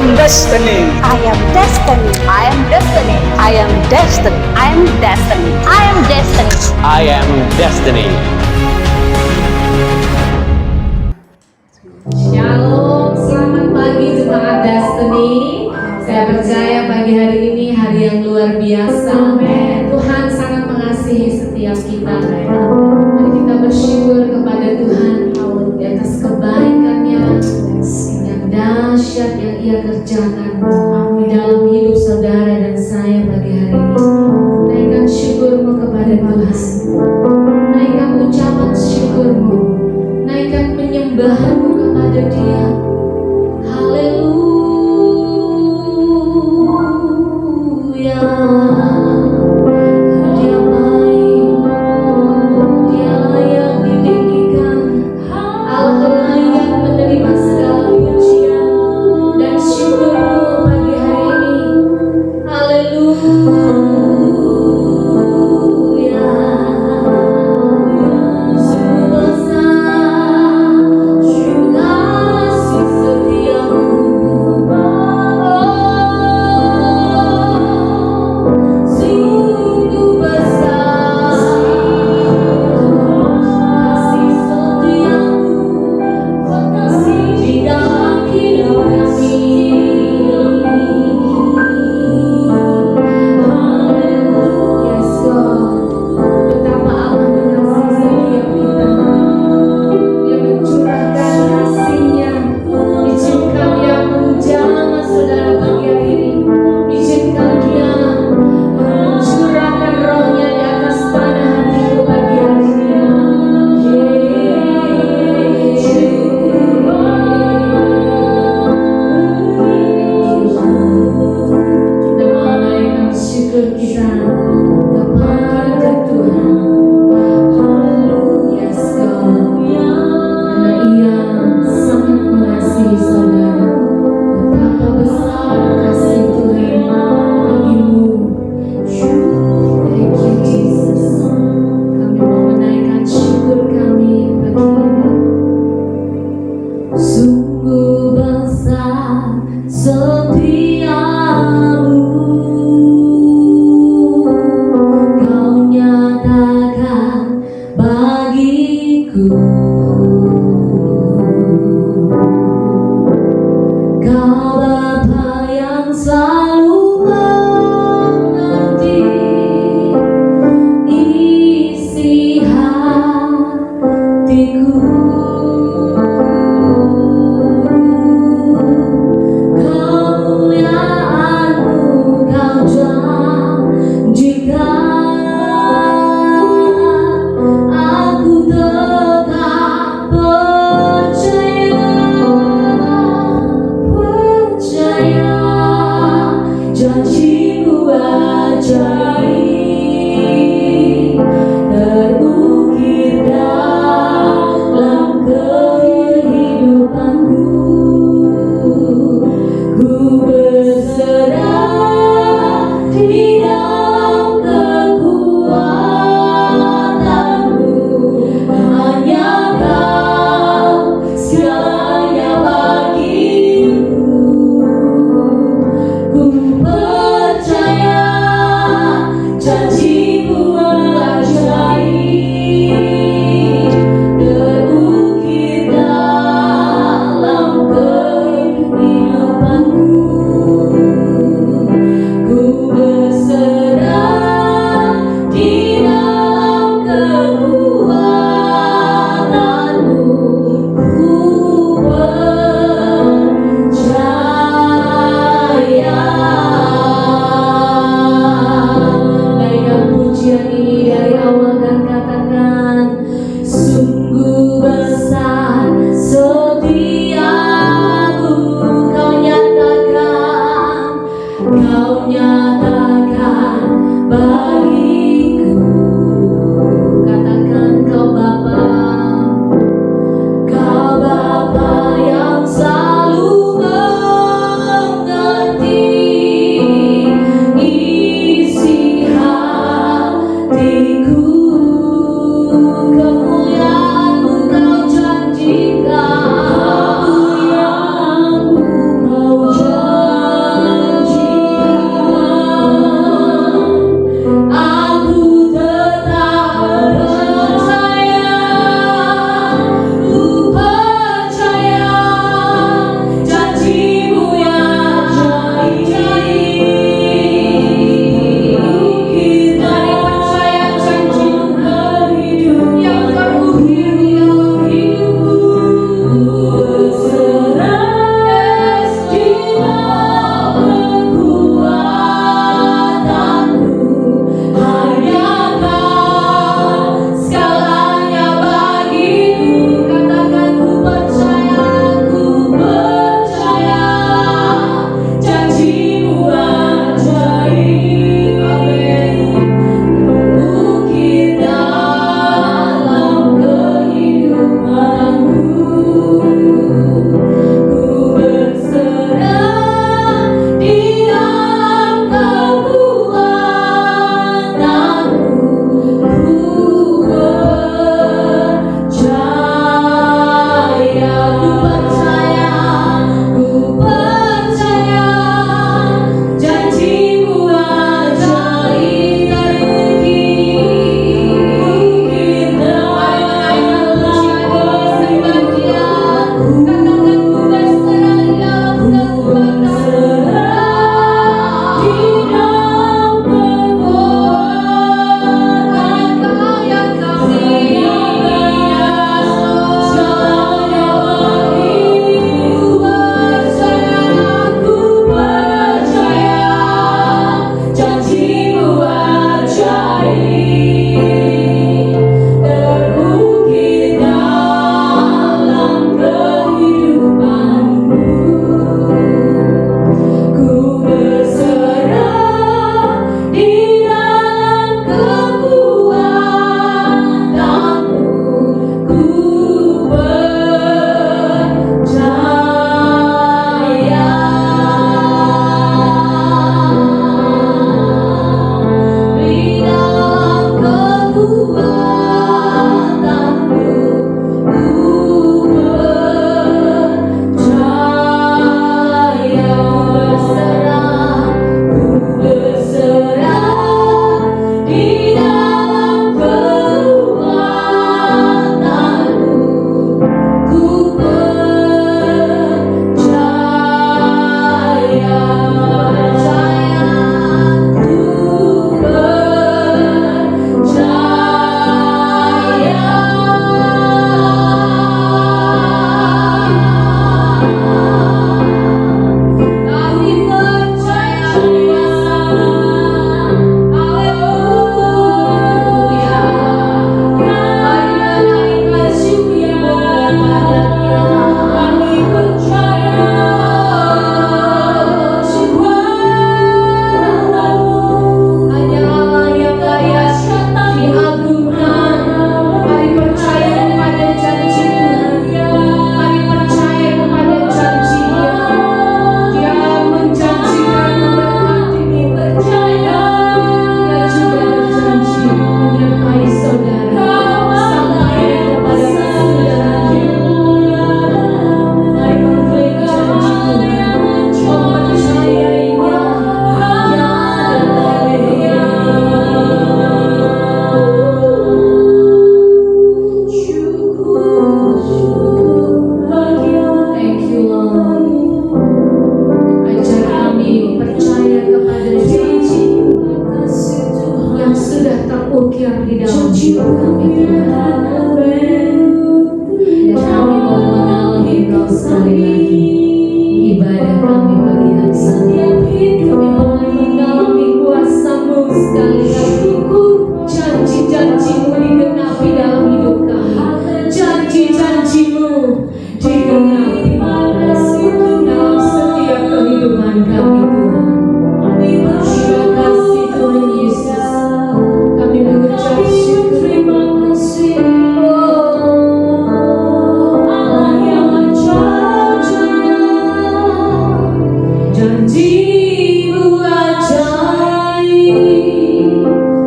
am destiny. I am destiny. I am destiny. I am destiny. I am destiny. I am destiny. I am destiny. Shalom, selamat pagi jemaat Destiny. Saya percaya pagi hari ini hari yang luar biasa. Tuhan sangat mengasihi setiap kita. Mari kita bersyukur kepada Tuhan di atas kebaikan-Nya yang dahsyat yang Ia kerjakan di dalam hidup saudara dan saya pagi hari ini. Naikkan syukurmu kepada Tuhan. Naikkan ucapan syukurmu. Naikkan penyembahanmu kepada Dia. Haleluya. Dia baik, Dia layak ditinggikan, Allah layak menerima segala pujian dan syukurmu pagi hari ini. Haleluya. Sungguh besar juga kasih setiamu, sungguh besar kasih setiamu di dalam hidup kami. Yes God, betapa Allah mengasihi setiap kita. Dia mencurahkan kasih-Nya. Izinkan Dia menjamah saudara pagi hari ini. Izinkan Dia mencurahkan Roh-Nya di atas tanah hatiku pagi hari ini. Kita menaikkan syukur kita kepada Tuhan. Yes God, karena Ia sangat mengasihi saudara. Betapa besar kasih Tuhan bagimu. Thank you Jesus. Kami mau menaikkan syukur kami pagi ini. Sungguh besar setiamu, Kau nyatakan bagiku. Kau Bapa yang selalu mengerti isi hatiku. Kemuliaan-Mu Kau janjikan, aku tetap percaya, janji-Mu ajaib, terukir dalam kehidupanku. Ku berserah di dalam kekuatan-Mu. Hanya Kau segalanya bagiku. Ku percaya janji-Mu ajaib, terukir dalam kehidupanku. Ku berserah di dalam kekuatan-Mu. Ku percaya. Naikkan pujian ini dari awal dan katakan, sungguh besar setiamu, Kau nyatakan bagiku. Katakan Kau Bapa, Kau Bapa yang selalu mengerti isi hatiku. Kemuliaan-Mu Kau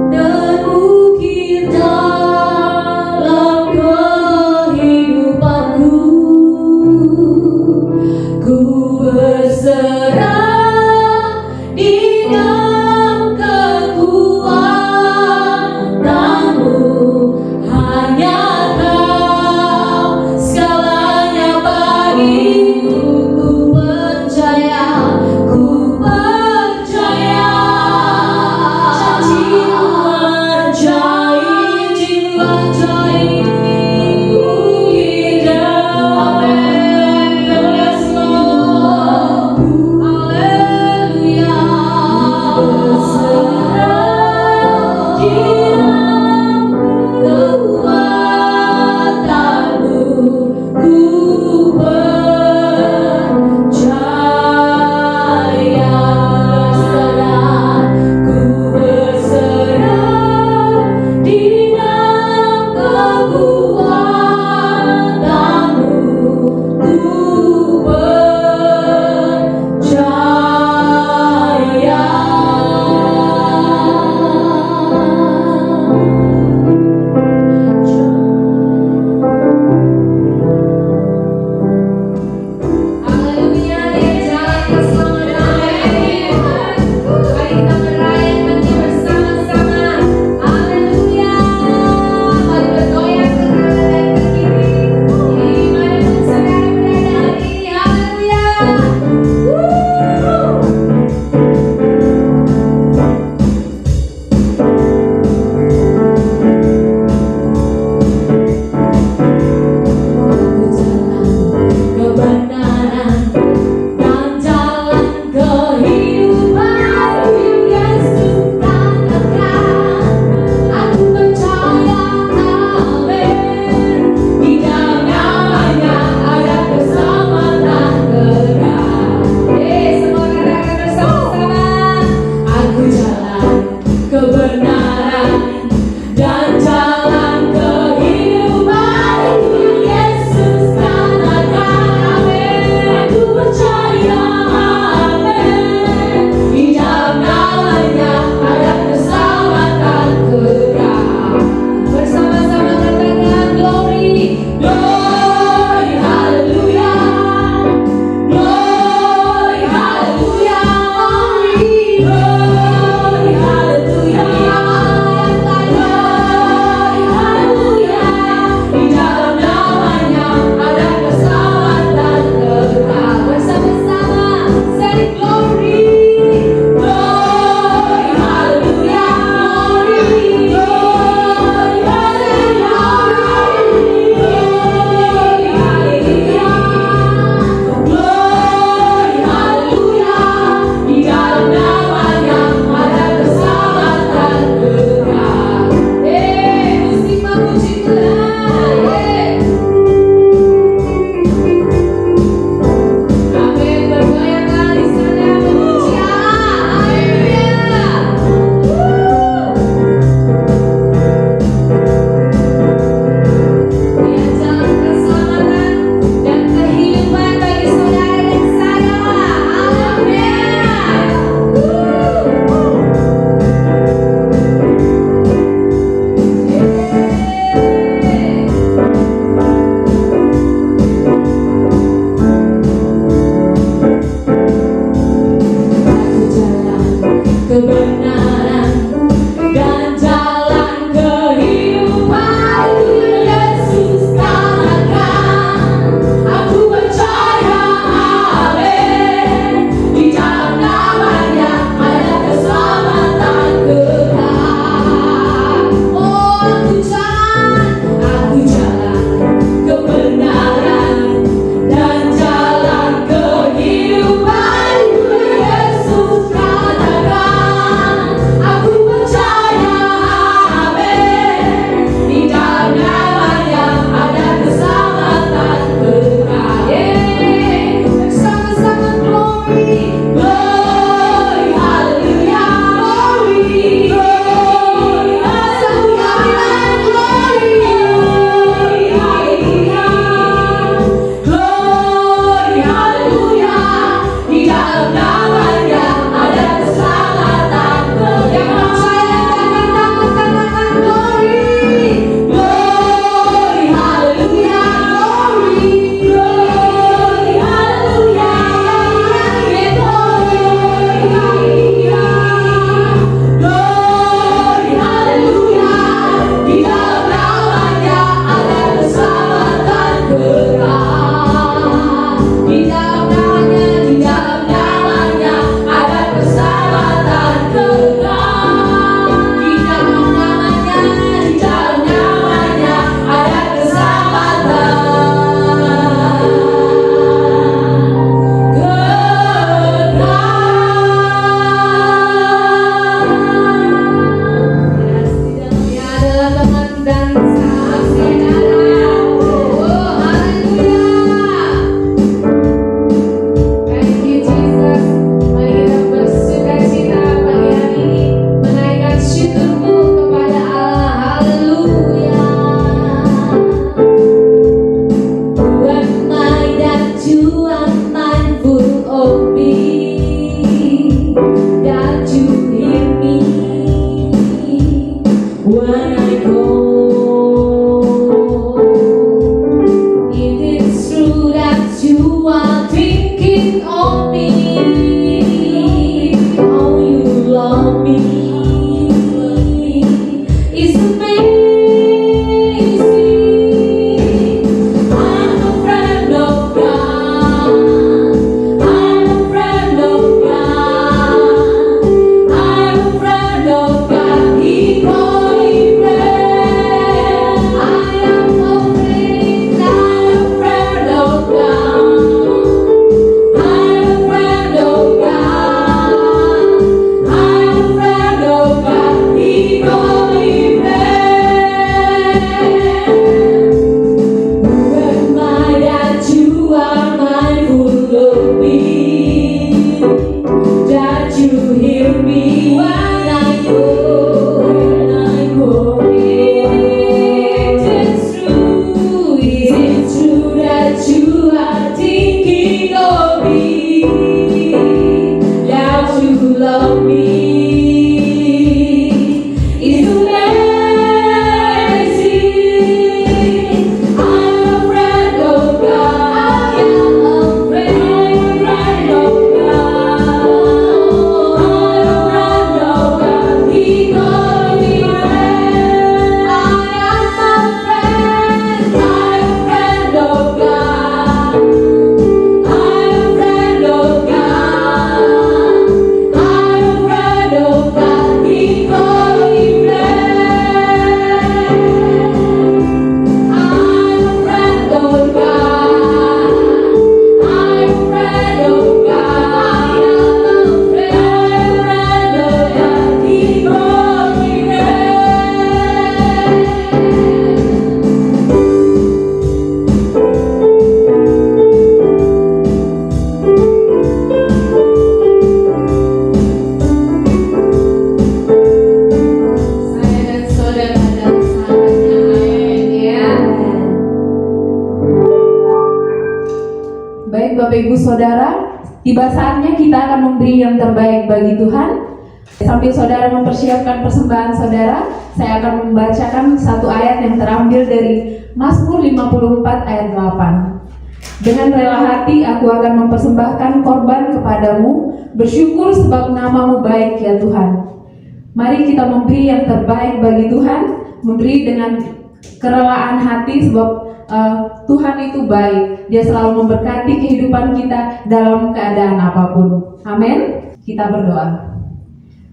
Terukir dalam kehidupanku. Baik Bapak Ibu Saudara, tiba saatnya kita akan memberi yang terbaik bagi Tuhan. Sambil saudara mempersiapkan persembahan saudara, saya akan membacakan satu ayat yang terambil dari Mazmur 54 ayat 8. Dengan rela hati aku akan mempersembahkan korban kepadamu, bersyukur sebab namamu baik ya Tuhan. Mari kita memberi yang terbaik bagi Tuhan, memberi dengan kerelaan hati sebab Tuhan itu baik. Dia selalu memberkati kehidupan kita dalam keadaan apapun. Amin. Kita berdoa.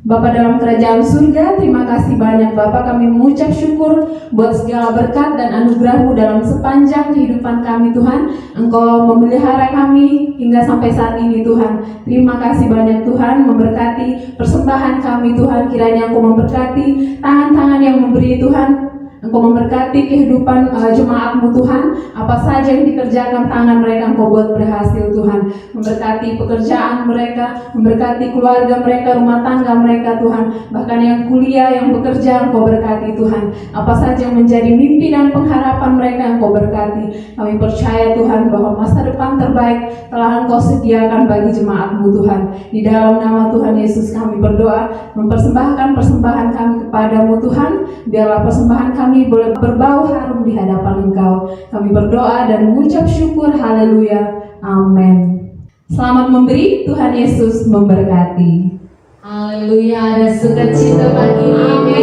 Bapa dalam kerajaan surga, terima kasih banyak Bapa, kami mengucap syukur buat segala berkat dan anugerah-Mu dalam sepanjang kehidupan kami Tuhan. Engkau memelihara kami hingga sampai saat ini Tuhan. Terima kasih banyak Tuhan, memberkati persembahan kami Tuhan. Kiranya Engkau memberkati tangan-tangan yang memberi Tuhan. Engkau memberkati kehidupan jemaat-Mu Tuhan. Apa saja yang dikerjakan tangan mereka Engkau buat berhasil Tuhan. Memberkati pekerjaan mereka, memberkati keluarga mereka, rumah tangga mereka Tuhan. Bahkan yang kuliah, yang bekerja Engkau berkati Tuhan. Apa saja yang menjadi mimpi dan pengharapan mereka Engkau berkati. Kami percaya Tuhan bahwa masa depan terbaik telah Engkau sediakan bagi jemaat-Mu Tuhan. Di dalam nama Tuhan Yesus kami berdoa, mempersembahkan persembahan kami kepadamu Tuhan. Biarlah persembahan kami boleh berbau harum di hadapan Engkau. Kami berdoa dan mengucap syukur. Haleluya. Amin. Selamat memberi. Tuhan Yesus memberkati. Haleluya, ada sukacita pagi ini.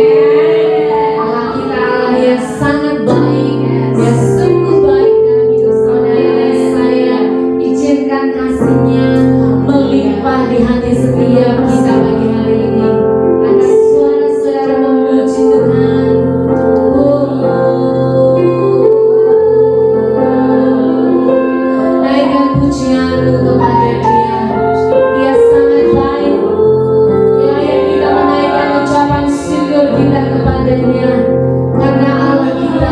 Allah kita Allah yang sangat baik, yang sungguh baik dalam hidup saudara dan saya. Izinkan kasih-Nya melimpah di hati setiap kita pagi hari ini. Ada suara saudara memuji Tuhan. Naikkan pujianmu kepada Dia. Dia sangat baik. Kita menaikkan ucapan syukur kita kepadanya karena Allah kita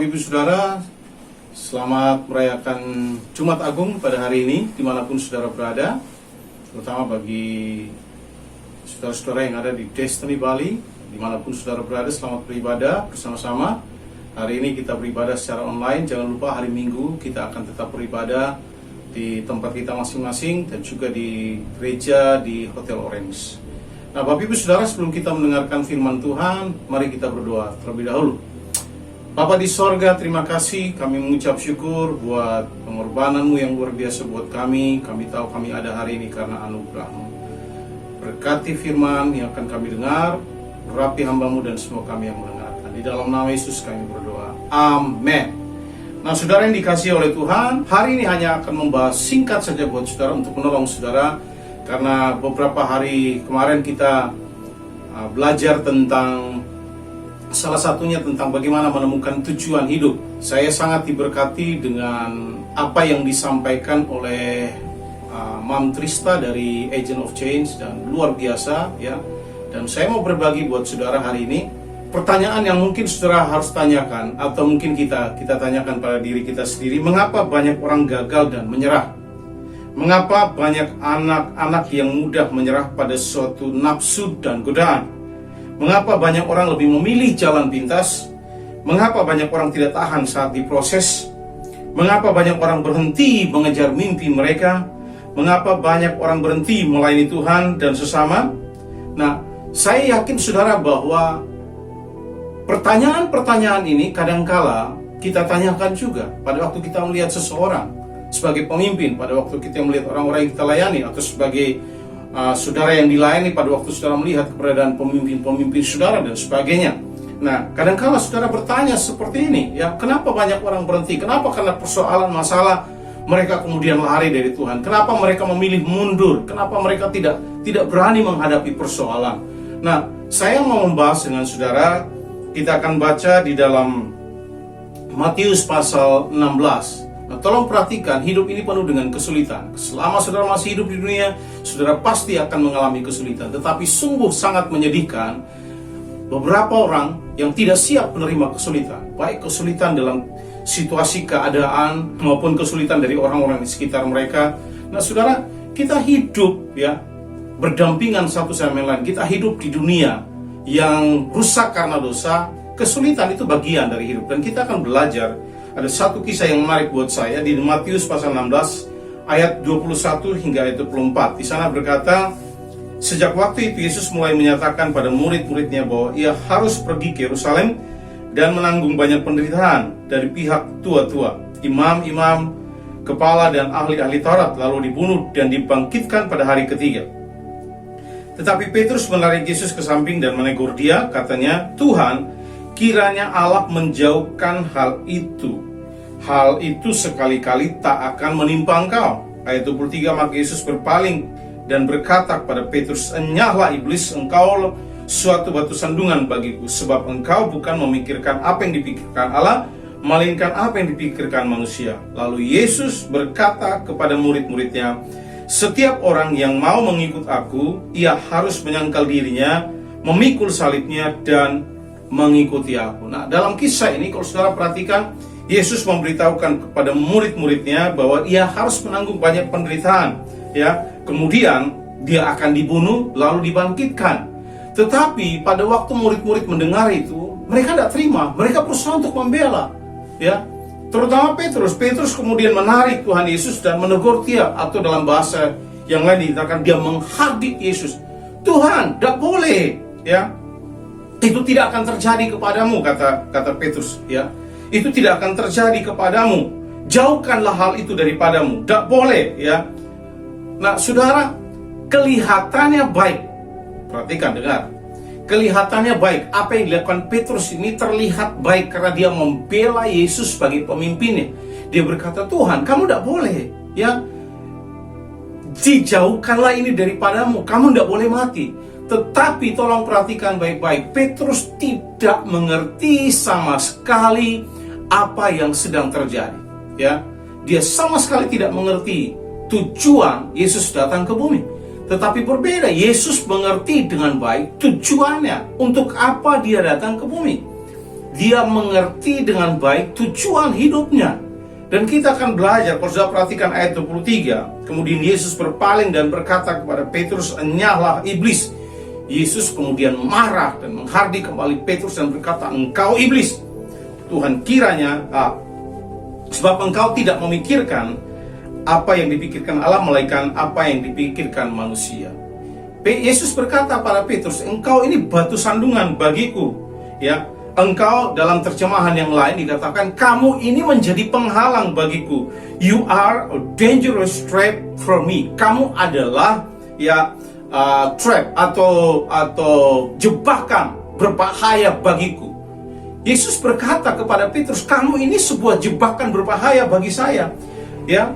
Bapak Ibu Saudara, selamat merayakan Jumat Agung pada hari ini dimanapun saudara berada, terutama bagi saudara-saudara yang ada di Destiny Bali, dimanapun saudara berada, selamat beribadah bersama-sama. Hari ini kita beribadah secara online, jangan lupa hari Minggu kita akan tetap beribadah di tempat kita masing-masing dan juga di gereja di Hotel Orange. Nah, Bapak Ibu Saudara, sebelum kita mendengarkan firman Tuhan, mari kita berdoa terlebih dahulu. Bapa di sorga, terima kasih, kami mengucap syukur buat pengorbanan-Mu yang luar biasa buat kami. Kami tahu kami ada hari ini karena anugerah-Mu. Berkati firman yang akan kami dengar, urapi hamba-Mu dan semua kami yang mendengarkan. Di dalam nama Yesus kami berdoa. Amin. Nah, saudara yang dikasihi oleh Tuhan, hari ini hanya akan membahas singkat saja buat saudara untuk menolong saudara. Karena beberapa hari kemarin kita belajar tentang salah satunya tentang bagaimana menemukan tujuan hidup. Saya sangat diberkati dengan apa yang disampaikan oleh Mam Trista dari Agent of Change dan luar biasa ya. Dan saya mau berbagi buat saudara hari ini pertanyaan yang mungkin saudara harus tanyakan atau mungkin kita tanyakan pada diri kita sendiri. Mengapa banyak orang gagal dan menyerah? Mengapa banyak anak-anak yang mudah menyerah pada suatu nafsu dan godaan? Mengapa banyak orang lebih memilih jalan pintas? Mengapa banyak orang tidak tahan saat diproses? Mengapa banyak orang berhenti mengejar mimpi mereka? Mengapa banyak orang berhenti melayani Tuhan dan sesama? Nah, saya yakin saudara bahwa pertanyaan-pertanyaan ini kadangkala kita tanyakan juga pada waktu kita melihat seseorang sebagai pemimpin, pada waktu kita melihat orang-orang yang kita layani, atau sebagai saudara yang dilayani pada waktu saudara melihat keberadaan pemimpin-pemimpin saudara dan sebagainya. Nah, kadang-kala saudara bertanya seperti ini, ya, kenapa banyak orang berhenti? Kenapa? Karena persoalan masalah mereka kemudian lari dari Tuhan. Kenapa mereka memilih mundur? Kenapa mereka tidak berani menghadapi persoalan? Nah, saya mau membahas dengan saudara, kita akan baca di dalam Matius pasal 16. Nah, tolong perhatikan, hidup ini penuh dengan kesulitan. Selama saudara masih hidup di dunia, saudara pasti akan mengalami kesulitan. Tetapi sungguh sangat menyedihkan, beberapa orang yang tidak siap menerima kesulitan. Baik kesulitan dalam situasi keadaan, maupun kesulitan dari orang-orang di sekitar mereka. Nah, saudara, kita hidup ya berdampingan satu sama lain. Kita hidup di dunia yang rusak karena dosa. Kesulitan itu bagian dari hidup. Dan kita akan belajar. Ada satu kisah yang menarik buat saya di Matius pasal 16 ayat 21 hingga ayat 24. Di sana berkata, sejak waktu itu Yesus mulai menyatakan pada murid-muridnya bahwa ia harus pergi ke Yerusalem dan menanggung banyak penderitaan dari pihak tua-tua, imam-imam, kepala dan ahli-ahli Taurat, lalu dibunuh dan dibangkitkan pada hari ketiga. Tetapi Petrus menarik Yesus ke samping dan menegur dia, katanya, Tuhan, kiranya Allah menjauhkan hal itu. Hal itu sekali-kali tak akan menimpa engkau. Ayat 23, maka Yesus berpaling dan berkata kepada Petrus, enyahlah iblis, engkau suatu batu sandungan bagiku, sebab engkau bukan memikirkan apa yang dipikirkan Allah, melainkan apa yang dipikirkan manusia. Lalu Yesus berkata kepada murid-muridnya, setiap orang yang mau mengikut aku, ia harus menyangkal dirinya, memikul salibnya, dan mengikuti aku. Nah, dalam kisah ini kalau saudara perhatikan, Yesus memberitahukan kepada murid-muridnya bahwa ia harus menanggung banyak penderitaan, ya. Kemudian dia akan dibunuh lalu dibangkitkan. Tetapi pada waktu murid-murid mendengar itu, mereka tidak terima, mereka berusaha untuk membela, ya. Terutama Petrus. Petrus kemudian menarik Tuhan Yesus dan menegur dia, atau dalam bahasa yang lain dikatakan dia menghardik Yesus. Tuhan, tidak boleh, ya. Itu tidak akan terjadi kepadamu, kata Petrus, ya. Itu tidak akan terjadi kepadamu. Jauhkanlah hal itu daripadamu. Tidak boleh, ya. Nah, saudara, kelihatannya baik. Perhatikan, dengar. Kelihatannya baik. Apa yang dilakukan Petrus ini terlihat baik karena dia membela Yesus sebagai pemimpinnya. Dia berkata, Tuhan, kamu tidak boleh, ya. Dijauhkanlah ini daripadamu. Kamu tidak boleh mati. Tetapi tolong perhatikan baik-baik, Petrus tidak mengerti sama sekali apa yang sedang terjadi, ya. Dia sama sekali tidak mengerti tujuan Yesus datang ke bumi. Tetapi berbeda, Yesus mengerti dengan baik tujuannya, untuk apa dia datang ke bumi. dia mengerti dengan baik tujuan hidupnya. Dan kita akan belajar, kalau sudah perhatikan ayat 23, kemudian Yesus berpaling dan berkata kepada Petrus, "Enyahlah iblis." Yesus kemudian marah dan menghardik kembali Petrus dan berkata, "Engkau iblis, Tuhan kiranya, sebab engkau tidak memikirkan apa yang dipikirkan Allah, melainkan apa yang dipikirkan manusia." Yesus berkata pada Petrus, "Engkau ini batu sandungan bagiku." Ya, engkau dalam terjemahan yang lain dikatakan, "Kamu ini menjadi penghalang bagiku." You are a dangerous trap for me. Kamu adalah trap atau jebakan berbahaya bagiku. Yesus berkata kepada Petrus, "Kamu ini sebuah jebakan berbahaya bagi saya." Ya,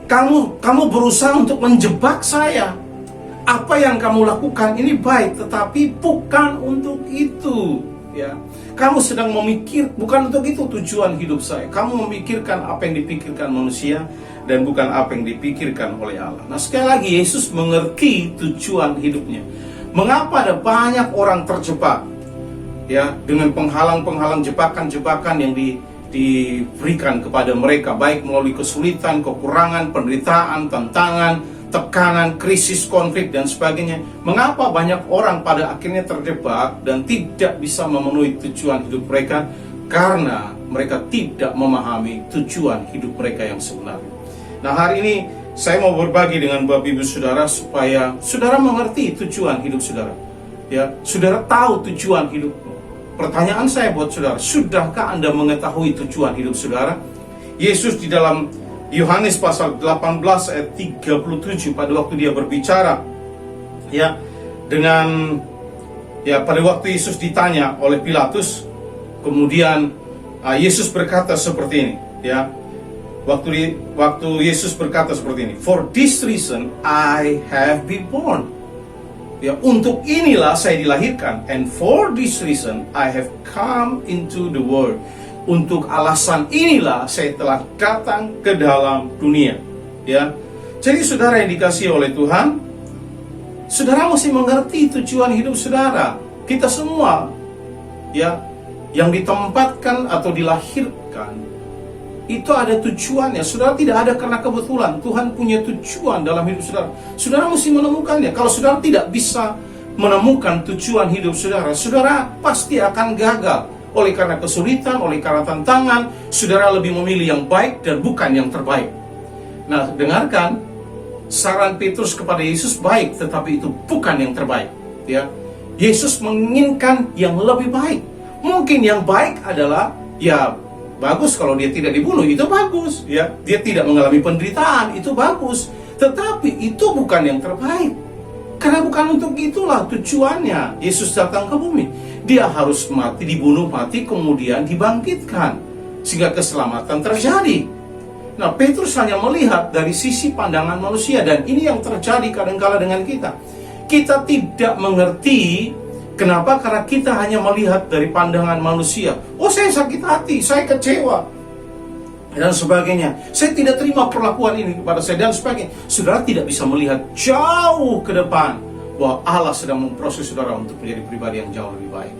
kamu berusaha untuk menjebak saya. Apa yang kamu lakukan ini baik, tetapi bukan untuk itu. Ya, kamu sedang memikir, bukan untuk itu tujuan hidup saya. Kamu memikirkan apa yang dipikirkan manusia dan bukan apa yang dipikirkan oleh Allah. Nah, sekali lagi Yesus mengerti tujuan hidupnya. Mengapa ada banyak orang terjebak ya dengan penghalang-penghalang, jebakan-jebakan yang diberikan kepada mereka, baik melalui kesulitan, kekurangan, penderitaan, tantangan, tekanan, krisis, konflik, dan sebagainya. Mengapa banyak orang pada akhirnya terjebak dan tidak bisa memenuhi tujuan hidup mereka? Karena mereka tidak memahami tujuan hidup mereka yang sebenarnya. Nah, hari ini saya mau berbagi dengan Bapak Ibu Saudara supaya Saudara mengerti tujuan hidup Saudara. Ya, Saudara tahu tujuan hidup. Pertanyaan saya buat Saudara, sudahkah Anda mengetahui tujuan hidup Saudara? Yesus di dalam Yohanes pasal 18 ayat 37 pada waktu dia berbicara ya dengan pada waktu Yesus ditanya oleh Pilatus, kemudian Yesus berkata seperti ini ya. Waktu Yesus berkata seperti ini, "For this reason I have been born." Ya, untuk inilah saya dilahirkan, and for this reason I have come into the world. Untuk alasan inilah saya telah datang ke dalam dunia. Ya, jadi saudara yang dikasihi oleh Tuhan, saudara mesti mengerti tujuan hidup saudara. Kita semua, ya, yang ditempatkan atau dilahirkan, itu ada tujuannya. Saudara tidak ada karena kebetulan. Tuhan punya tujuan dalam hidup saudara. Saudara mesti menemukannya. Kalau saudara tidak bisa menemukan tujuan hidup saudara, saudara pasti akan gagal. Oleh karena kesulitan, oleh karena tantangan, saudara lebih memilih yang baik dan bukan yang terbaik. Nah, dengarkan saran Petrus kepada Yesus, baik, tetapi itu bukan yang terbaik. Ya, Yesus menginginkan yang lebih baik. Mungkin yang baik adalah, ya, bagus kalau dia tidak dibunuh, itu bagus. Ya, dia tidak mengalami penderitaan, itu bagus. Tetapi itu bukan yang terbaik. Karena bukan untuk itulah tujuannya Yesus datang ke bumi. Dia harus mati, dibunuh, mati, kemudian dibangkitkan sehingga keselamatan terjadi. Nah, Petrus hanya melihat dari sisi pandangan manusia, dan ini yang terjadi kadang-kala dengan kita. Kita tidak mengerti. Kenapa? Karena kita hanya melihat dari pandangan manusia. Oh, saya sakit hati, saya kecewa, dan sebagainya. Saya tidak terima perlakuan ini kepada saya, dan sebagainya. Saudara tidak bisa melihat jauh ke depan bahwa Allah sedang memproses saudara untuk menjadi pribadi yang jauh lebih baik.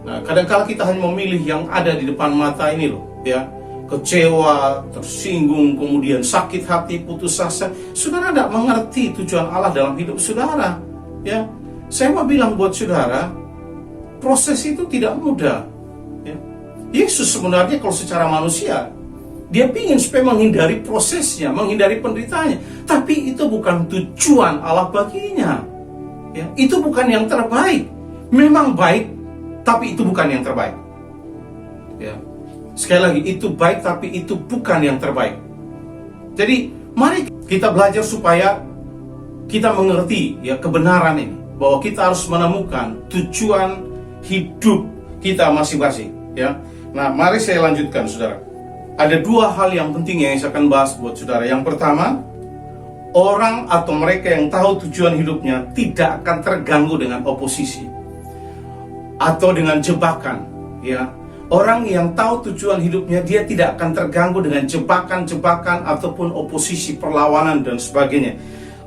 Nah, kadang-kala kita hanya memilih yang ada di depan mata ini loh, ya. Kecewa, tersinggung, kemudian sakit hati, putus asa. Saudara tidak mengerti tujuan Allah dalam hidup saudara, ya. Saya mau bilang buat saudara, proses itu tidak mudah. Ya. Yesus sebenarnya kalau secara manusia, dia ingin supaya menghindari prosesnya, menghindari penderitaannya. Tapi itu bukan tujuan Allah baginya. Ya, itu bukan yang terbaik. Memang baik, tapi itu bukan yang terbaik. Ya. Sekali lagi, itu baik, tapi itu bukan yang terbaik. Jadi, mari kita belajar supaya kita mengerti ya kebenaran ini, bahwa kita harus menemukan tujuan hidup kita masing-masing. Ya. Nah, mari saya lanjutkan, saudara. Ada dua hal yang penting yang saya akan bahas buat saudara. Yang pertama, orang atau mereka yang tahu tujuan hidupnya tidak akan terganggu dengan oposisi atau dengan jebakan. Ya, orang yang tahu tujuan hidupnya, dia tidak akan terganggu dengan jebakan-jebakan ataupun oposisi, perlawanan, dan sebagainya.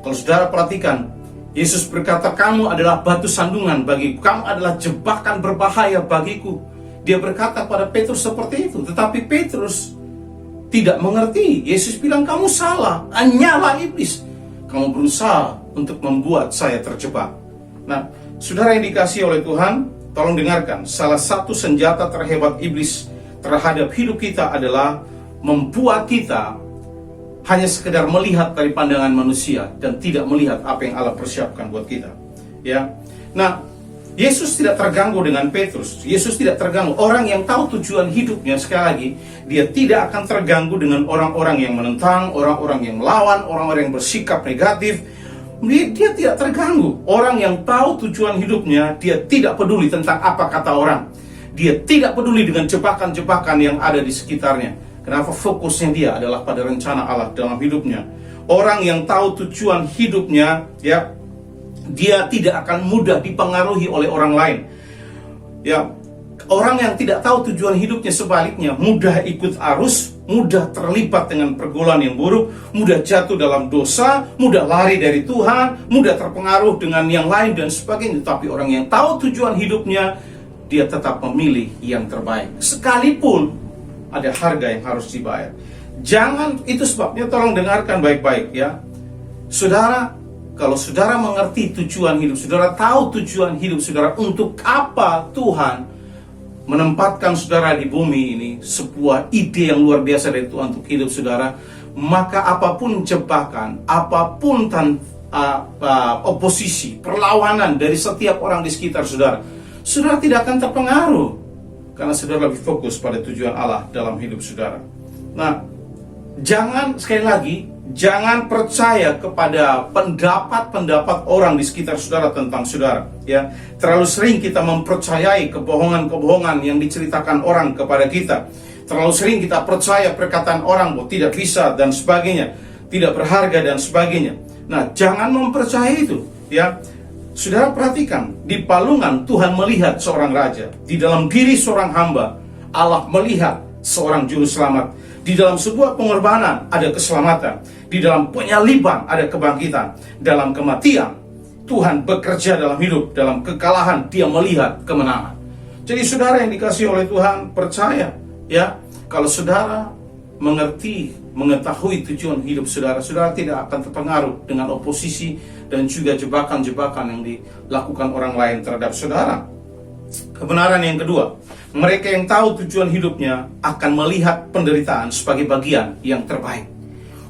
Kalau saudara perhatikan, Yesus berkata, "Kamu adalah batu sandungan bagiku, kamu adalah jebakan berbahaya bagiku." Dia berkata pada Petrus seperti itu. Tetapi Petrus tidak mengerti. Yesus bilang, kamu salah, hanyalah iblis. Kamu berusaha untuk membuat saya terjebak. Nah, saudara yang dikasihi oleh Tuhan, tolong dengarkan. Salah satu senjata terhebat iblis terhadap hidup kita adalah membuat kita hanya sekedar melihat dari pandangan manusia dan tidak melihat apa yang Allah persiapkan buat kita. Ya, nah, Yesus tidak terganggu dengan Petrus. Yesus tidak terganggu. Orang yang tahu tujuan hidupnya, sekali lagi, dia tidak akan terganggu dengan orang-orang yang menentang, orang-orang yang melawan, orang-orang yang bersikap negatif. Dia tidak terganggu. Orang yang tahu tujuan hidupnya, dia tidak peduli tentang apa kata orang. Dia tidak peduli dengan jebakan-jebakan yang ada di sekitarnya. Kenapa? Fokusnya dia adalah pada rencana Allah dalam hidupnya. Orang yang tahu tujuan hidupnya, ya, dia tidak akan mudah dipengaruhi oleh orang lain. Ya, orang yang tidak tahu tujuan hidupnya sebaliknya, mudah ikut arus, mudah terlibat dengan pergaulan yang buruk, mudah jatuh dalam dosa, mudah lari dari Tuhan, mudah terpengaruh dengan yang lain dan sebagainya. Tapi orang yang tahu tujuan hidupnya, dia tetap memilih yang terbaik. Sekalipun ada harga yang harus dibayar. Jangan, itu sebabnya tolong dengarkan baik-baik ya. Saudara, kalau saudara mengerti tujuan hidup, saudara tahu tujuan hidup saudara, untuk apa Tuhan menempatkan saudara di bumi ini, sebuah ide yang luar biasa dari Tuhan untuk hidup saudara, maka apapun jebakan, apapun oposisi, perlawanan dari setiap orang di sekitar saudara, saudara tidak akan terpengaruh. Karena saudara lebih fokus pada tujuan Allah dalam hidup saudara. Nah, jangan, sekali lagi, jangan percaya kepada pendapat-pendapat orang di sekitar saudara tentang saudara. Ya, terlalu sering kita mempercayai kebohongan-kebohongan yang diceritakan orang kepada kita. Terlalu sering kita percaya perkataan orang bahwa tidak bisa dan sebagainya, tidak berharga dan sebagainya. Nah, jangan mempercayai itu. Ya, saudara perhatikan, di palungan Tuhan melihat seorang raja. Di dalam diri seorang hamba, Allah melihat seorang juru selamat. Di dalam sebuah pengorbanan ada keselamatan. Di dalam penyaliban ada kebangkitan. Dalam kematian, Tuhan bekerja dalam hidup. Dalam kekalahan, dia melihat kemenangan. Jadi saudara yang dikasihi oleh Tuhan, percaya ya, kalau saudara mengerti, mengetahui tujuan hidup saudara, saudara tidak akan terpengaruh dengan oposisi dan juga jebakan-jebakan yang dilakukan orang lain terhadap saudara. Kebenaran yang kedua, mereka yang tahu tujuan hidupnya akan melihat penderitaan sebagai bagian yang terbaik.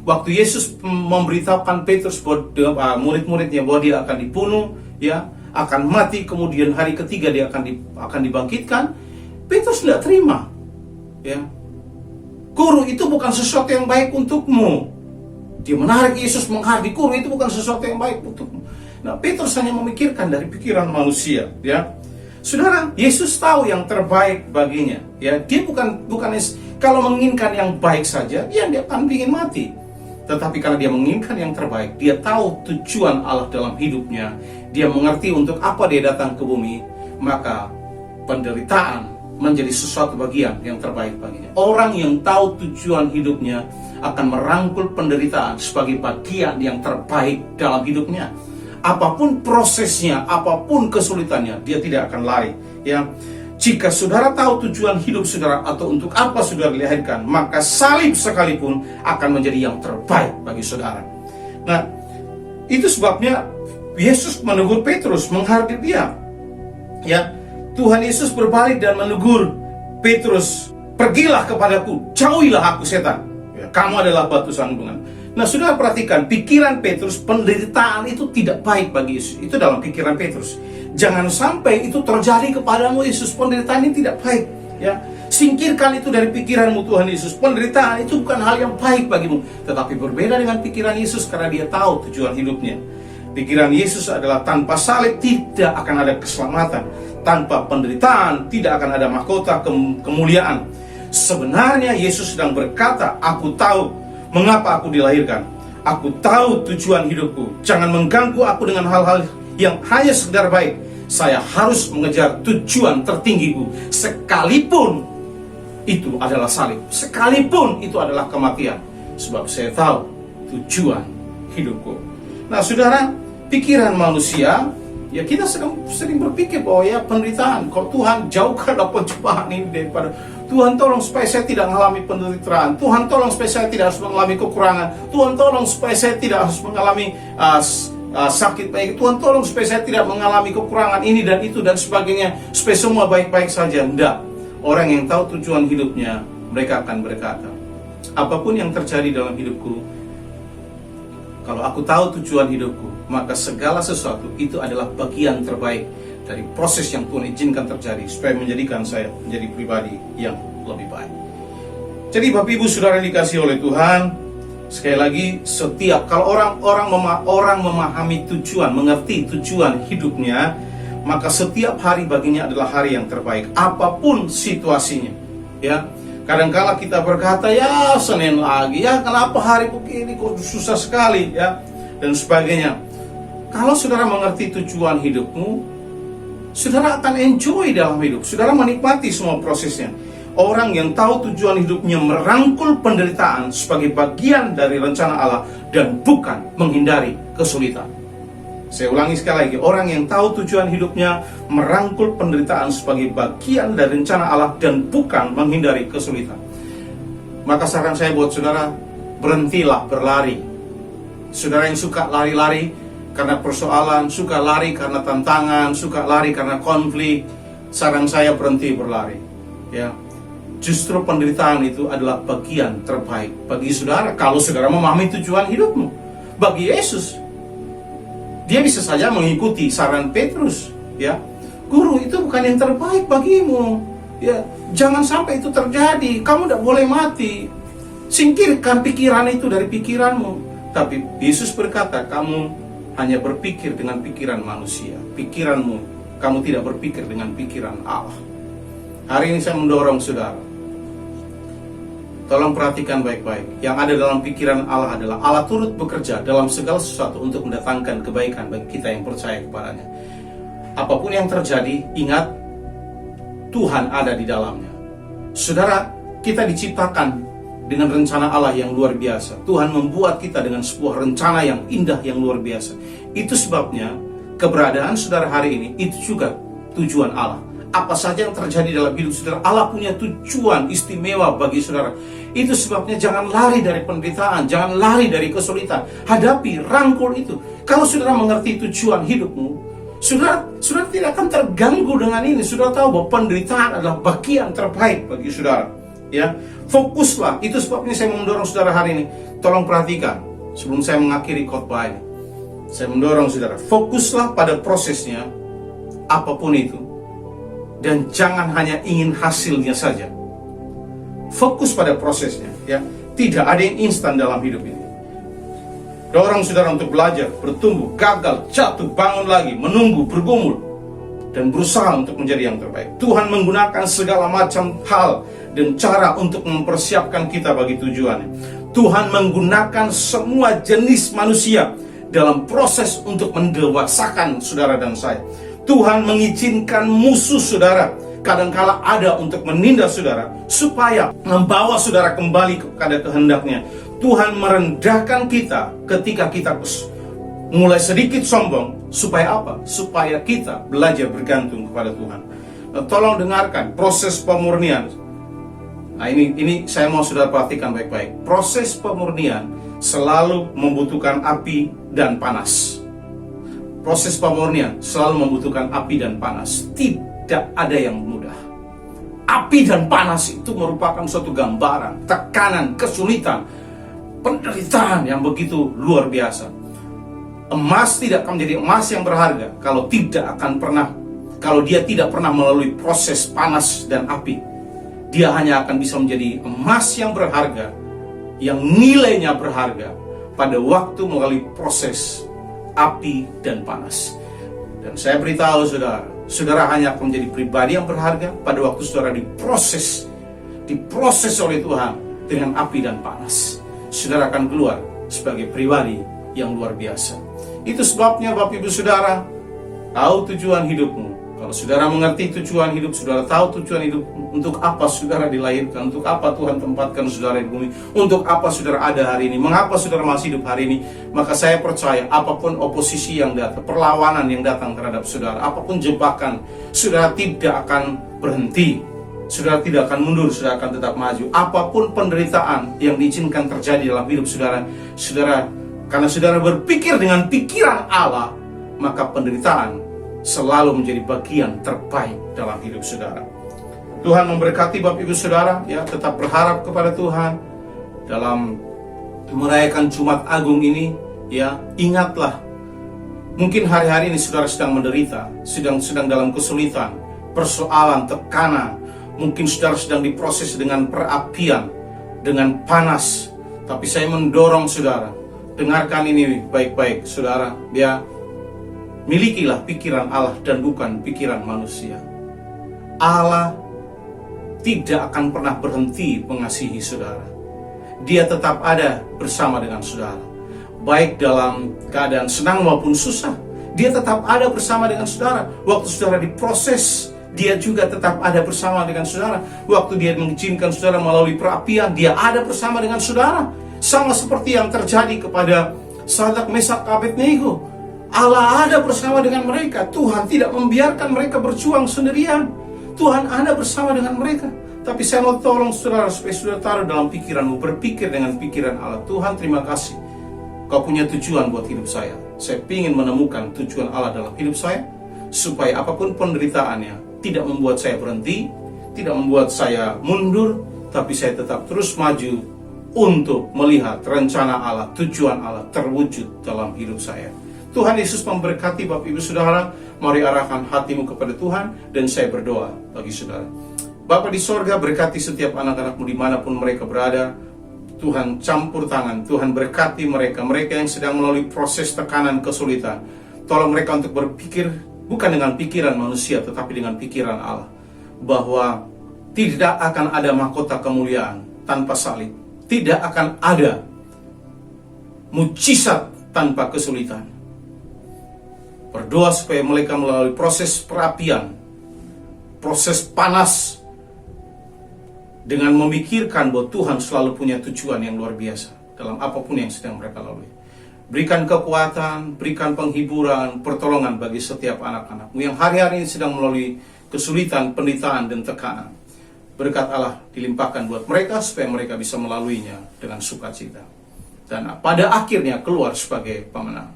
Waktu Yesus memberitahukan Petrus bahwa murid-muridnya bahwa dia akan dibunuh, ya, akan mati, kemudian hari ketiga dia akan dibangkitkan, Petrus tidak terima. Ya, Guru, itu bukan sesuatu yang baik untukmu. Dia menarik Yesus menghadiri, Guru, itu bukan sesuatu yang baik untukmu. Nah, Petrus hanya memikirkan dari pikiran manusia, ya. Saudara, Yesus tahu yang terbaik baginya, ya. Dia bukan kalau menginginkan yang baik saja, dia akan ingin mati. Tetapi karena dia menginginkan yang terbaik, dia tahu tujuan Allah dalam hidupnya, dia mengerti untuk apa dia datang ke bumi, maka penderitaan menjadi sesuatu bagian yang terbaik baginya. Orang yang tahu tujuan hidupnya akan merangkul penderitaan sebagai bagian yang terbaik dalam hidupnya. Apapun prosesnya, apapun kesulitannya, dia tidak akan lari. Ya, jika saudara tahu tujuan hidup saudara atau untuk apa saudara dilahirkan, maka salib sekalipun akan menjadi yang terbaik bagi saudara. Nah, itu sebabnya Yesus menegur Petrus, menghardik dia. Ya, Tuhan Yesus berbalik dan menegur Petrus, pergilah kepadaku, jauhilah aku setan. Ya, kamu adalah batu sandungan. Nah, saudara perhatikan, pikiran Petrus, penderitaan itu tidak baik bagi Yesus. Itu dalam pikiran Petrus. Jangan sampai itu terjadi kepadamu, Yesus. Penderitaan ini tidak baik. Ya, singkirkan itu dari pikiranmu, Tuhan Yesus. Penderitaan itu bukan hal yang baik bagimu. Tetapi berbeda dengan pikiran Yesus karena dia tahu tujuan hidupnya. Pikiran Yesus adalah tanpa salib tidak akan ada keselamatan. Tanpa penderitaan tidak akan ada mahkota kemuliaan. Sebenarnya Yesus sedang berkata, aku tahu mengapa aku dilahirkan. Aku tahu tujuan hidupku. Jangan mengganggu aku dengan hal-hal yang hanya sekedar baik. Saya harus mengejar tujuan tertinggiku. Sekalipun itu adalah salib. Sekalipun itu adalah kematian. Sebab saya tahu tujuan hidupku. Nah, saudara, pikiran manusia Ya kita sering berpikir bahwa ya penderitaan, kalau Tuhan jauhkanlah pencobaan ini daripada, Tuhan tolong supaya saya tidak mengalami penderitaan, Tuhan tolong supaya saya tidak harus mengalami kekurangan, Tuhan tolong supaya saya tidak harus mengalami sakit baik, Tuhan tolong supaya saya tidak mengalami kekurangan ini dan itu dan sebagainya, supaya semua baik-baik saja. Enggak. Orang yang tahu tujuan hidupnya, mereka akan berkata, apapun yang terjadi dalam hidupku, kalau aku tahu tujuan hidupku, maka segala sesuatu itu adalah bagian terbaik dari proses yang Tuhan izinkan terjadi supaya menjadikan saya menjadi pribadi yang lebih baik. Jadi Bapak Ibu Saudara yang dikasihi oleh Tuhan, sekali lagi, setiap kalau orang memahami tujuan, mengerti tujuan hidupnya, maka setiap hari baginya adalah hari yang terbaik apapun situasinya. Ya, kadang-kala kita berkata, ya Senin lagi, ya kenapa hari begini kok susah sekali, ya, dan sebagainya. Kalau saudara mengerti tujuan hidupmu, saudara akan enjoy dalam hidup, saudara menikmati semua prosesnya. Orang yang tahu tujuan hidupnya merangkul penderitaan sebagai bagian dari rencana Allah dan bukan menghindari kesulitan. Saya ulangi sekali lagi, orang yang tahu tujuan hidupnya merangkul penderitaan sebagai bagian dari rencana Allah dan bukan menghindari kesulitan. Maka saran saya buat saudara, berhentilah berlari. Saudara yang suka lari-lari karena persoalan, suka lari karena tantangan, suka lari karena konflik, saran saya berhenti berlari. Ya, justru penderitaan itu adalah bagian terbaik bagi saudara kalau saudara memahami tujuan hidupmu. Bagi Yesus, dia bisa saja mengikuti saran Petrus, ya, guru itu bukan yang terbaik bagimu, ya, jangan sampai itu terjadi, kamu tidak boleh mati, singkirkan pikiran itu dari pikiranmu. Tapi Yesus berkata, kamu hanya berpikir dengan pikiran manusia, pikiranmu, kamu tidak berpikir dengan pikiran Allah. Hari ini saya mendorong saudara, tolong perhatikan baik-baik. Yang ada dalam pikiran Allah adalah Allah turut bekerja dalam segala sesuatu untuk mendatangkan kebaikan bagi kita yang percaya kepadanya. Apapun yang terjadi, ingat, Tuhan ada di dalamnya. Saudara, kita diciptakan dengan rencana Allah yang luar biasa. Tuhan membuat kita dengan sebuah rencana yang indah, yang luar biasa. Itu sebabnya keberadaan saudara hari ini, itu juga tujuan Allah. Apa saja yang terjadi dalam hidup saudara, Allah punya tujuan istimewa bagi saudara. Itu sebabnya jangan lari dari penderitaan, jangan lari dari kesulitan. Hadapi, rangkul itu. Kalau saudara mengerti tujuan hidupmu, saudara tidak akan terganggu dengan ini. Saudara tahu bahwa penderitaan adalah bagian terbaik bagi saudara. Ya, fokuslah. Itu sebabnya saya mendorong saudara hari ini. Tolong perhatikan sebelum saya mengakhiri khotbah ini. Saya mendorong saudara, fokuslah pada prosesnya, apapun itu. Dan jangan hanya ingin hasilnya saja. Fokus pada prosesnya, ya. Tidak ada yang instan dalam hidup ini. Dorong saudara untuk belajar, bertumbuh, gagal, jatuh, bangun lagi, menunggu, bergumul, dan berusaha untuk menjadi yang terbaik. Tuhan menggunakan segala macam hal dan cara untuk mempersiapkan kita bagi tujuannya. Tuhan menggunakan semua jenis manusia dalam proses untuk mendewasakan saudara dan saya. Tuhan mengizinkan musuh saudara kadangkala ada untuk menindas saudara supaya membawa saudara kembali kepada kehendaknya. Tuhan merendahkan kita ketika kita mulai sedikit sombong. Supaya apa? Supaya kita belajar bergantung kepada Tuhan. Nah, tolong dengarkan proses pemurnian. Nah, ini saya mau saudara perhatikan baik-baik. Proses pemurnian selalu membutuhkan api dan panas. Proses pemurnian selalu membutuhkan api dan panas. Tidak ada yang mudah. Api dan panas itu merupakan suatu gambaran, tekanan, kesulitan, penderitaan yang begitu luar biasa. Emas tidak akan menjadi emas yang berharga kalau dia tidak pernah melalui proses panas dan api. Dia hanya akan bisa menjadi emas yang berharga, yang nilainya berharga pada waktu melalui proses api dan panas. Dan saya beritahu saudara hanya akan menjadi pribadi yang berharga pada waktu saudara diproses oleh Tuhan dengan api dan panas. Saudara akan keluar sebagai pribadi yang luar biasa. Itu sebabnya Bapak Ibu Saudara, tahu tujuan hidupmu. Kalau saudara mengerti tujuan hidup, saudara tahu tujuan hidup, untuk apa saudara dilahirkan, untuk apa Tuhan tempatkan saudara di bumi, untuk apa saudara ada hari ini, mengapa saudara masih hidup hari ini, maka saya percaya apapun oposisi yang datang, perlawanan yang datang terhadap saudara, apapun jebakan, saudara tidak akan berhenti, saudara tidak akan mundur, saudara akan tetap maju. Apapun penderitaan yang diizinkan terjadi dalam hidup saudara, karena saudara berpikir dengan pikiran Allah, maka penderitaan selalu menjadi bagian terbaik dalam hidup saudara. Tuhan memberkati Bapak Ibu Saudara, ya, tetap berharap kepada Tuhan dalam merayakan Jumat Agung ini, ya. Ingatlah, mungkin hari-hari ini saudara sedang menderita, sedang dalam kesulitan, persoalan, tekanan, mungkin saudara sedang diproses dengan perapian, dengan panas. Tapi saya mendorong saudara, dengarkan ini baik-baik saudara, ya. Milikilah pikiran Allah dan bukan pikiran manusia. Allah tidak akan pernah berhenti mengasihi saudara. Dia tetap ada bersama dengan saudara, baik dalam keadaan senang maupun susah. Dia tetap ada bersama dengan saudara. Waktu saudara diproses, Dia juga tetap ada bersama dengan saudara. Waktu Dia mengizinkan saudara melalui perapian, Dia ada bersama dengan saudara. Sama seperti yang terjadi kepada Sadrak, Mesak, Abednego. Allah ada bersama dengan mereka. Tuhan tidak membiarkan mereka berjuang sendirian. Tuhan ada bersama dengan mereka. Tapi saya mau tolong saudara, supaya saudara taruh dalam pikiranmu, berpikir dengan pikiran Allah. Tuhan, terima kasih, Kau punya tujuan buat hidup saya. Saya ingin menemukan tujuan Allah dalam hidup saya, supaya apapun penderitaannya tidak membuat saya berhenti, tidak membuat saya mundur, tapi saya tetap terus maju untuk melihat rencana Allah, tujuan Allah terwujud dalam hidup saya. Tuhan Yesus memberkati Bapak Ibu Saudara. Mari arahkan hatimu kepada Tuhan, dan saya berdoa bagi saudara. Bapa di sorga, berkati setiap anak-anakmu dimanapun mereka berada. Tuhan campur tangan, Tuhan berkati mereka yang sedang melalui proses tekanan, kesulitan. Tolong mereka untuk berpikir bukan dengan pikiran manusia, tetapi dengan pikiran Allah, bahwa tidak akan ada mahkota kemuliaan tanpa salib, tidak akan ada mujizat tanpa kesulitan. Berdoa supaya mereka melalui proses perapian, proses panas, dengan memikirkan bahwa Tuhan selalu punya tujuan yang luar biasa dalam apapun yang sedang mereka lalui. Berikan kekuatan, berikan penghiburan, pertolongan bagi setiap anak-anakmu yang hari-hari ini sedang melalui kesulitan, penderitaan, dan tekanan. Berkat Allah dilimpahkan buat mereka supaya mereka bisa melaluinya dengan sukacita, dan pada akhirnya keluar sebagai pemenang.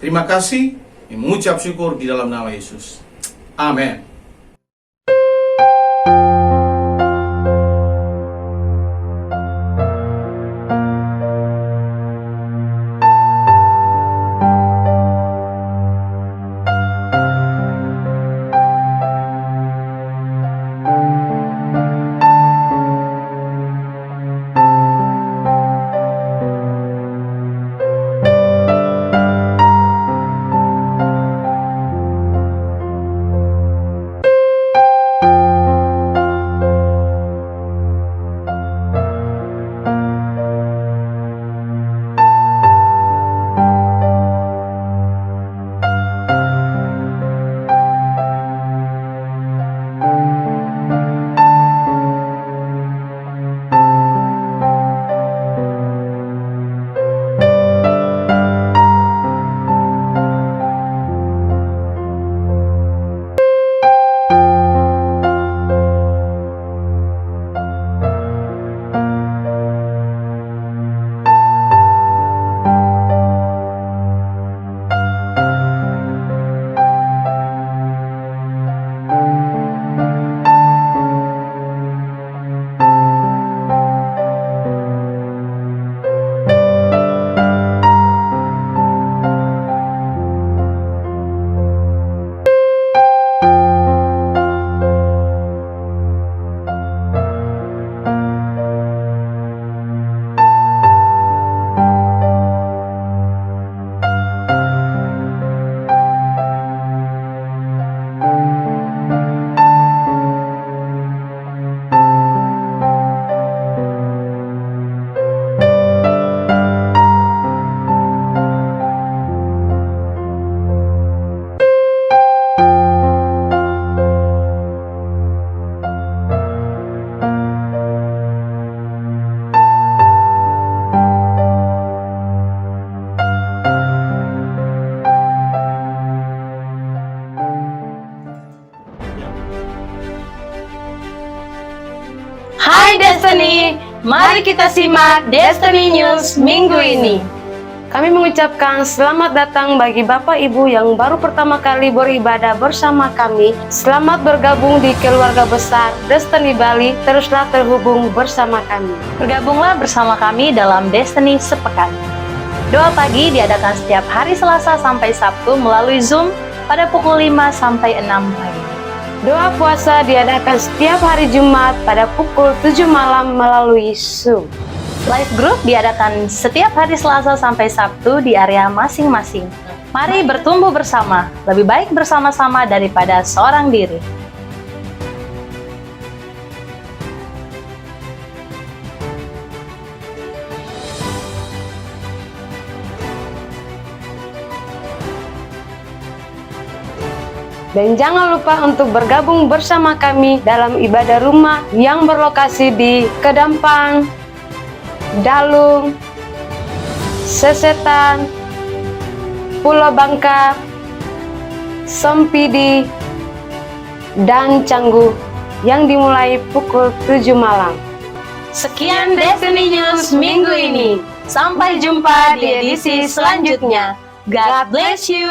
Terima kasih. Mengucap syukur di dalam nama Yesus. Amin. Destiny, mari kita simak Destiny News minggu ini. Kami mengucapkan selamat datang bagi Bapak Ibu yang baru pertama kali beribadah bersama kami. Selamat bergabung di keluarga besar Destiny Bali. Teruslah terhubung bersama kami. Bergabunglah bersama kami dalam Destiny Sepekan. Doa pagi diadakan setiap hari Selasa sampai Sabtu melalui Zoom pada pukul 5 sampai 6 pagi. Doa puasa diadakan setiap hari Jumat pada pukul 7 malam melalui Zoom. Live group diadakan setiap hari Selasa sampai Sabtu di area masing-masing. Mari bertumbuh bersama, lebih baik bersama-sama daripada seorang diri. Dan jangan lupa untuk bergabung bersama kami dalam ibadah rumah yang berlokasi di Kedampang, Dalung, Sesetan, Pulau Bangka, Sempidi, dan Canggu yang dimulai pukul 7 malam. Sekian Destiny News minggu ini. Sampai jumpa di edisi selanjutnya. God bless you.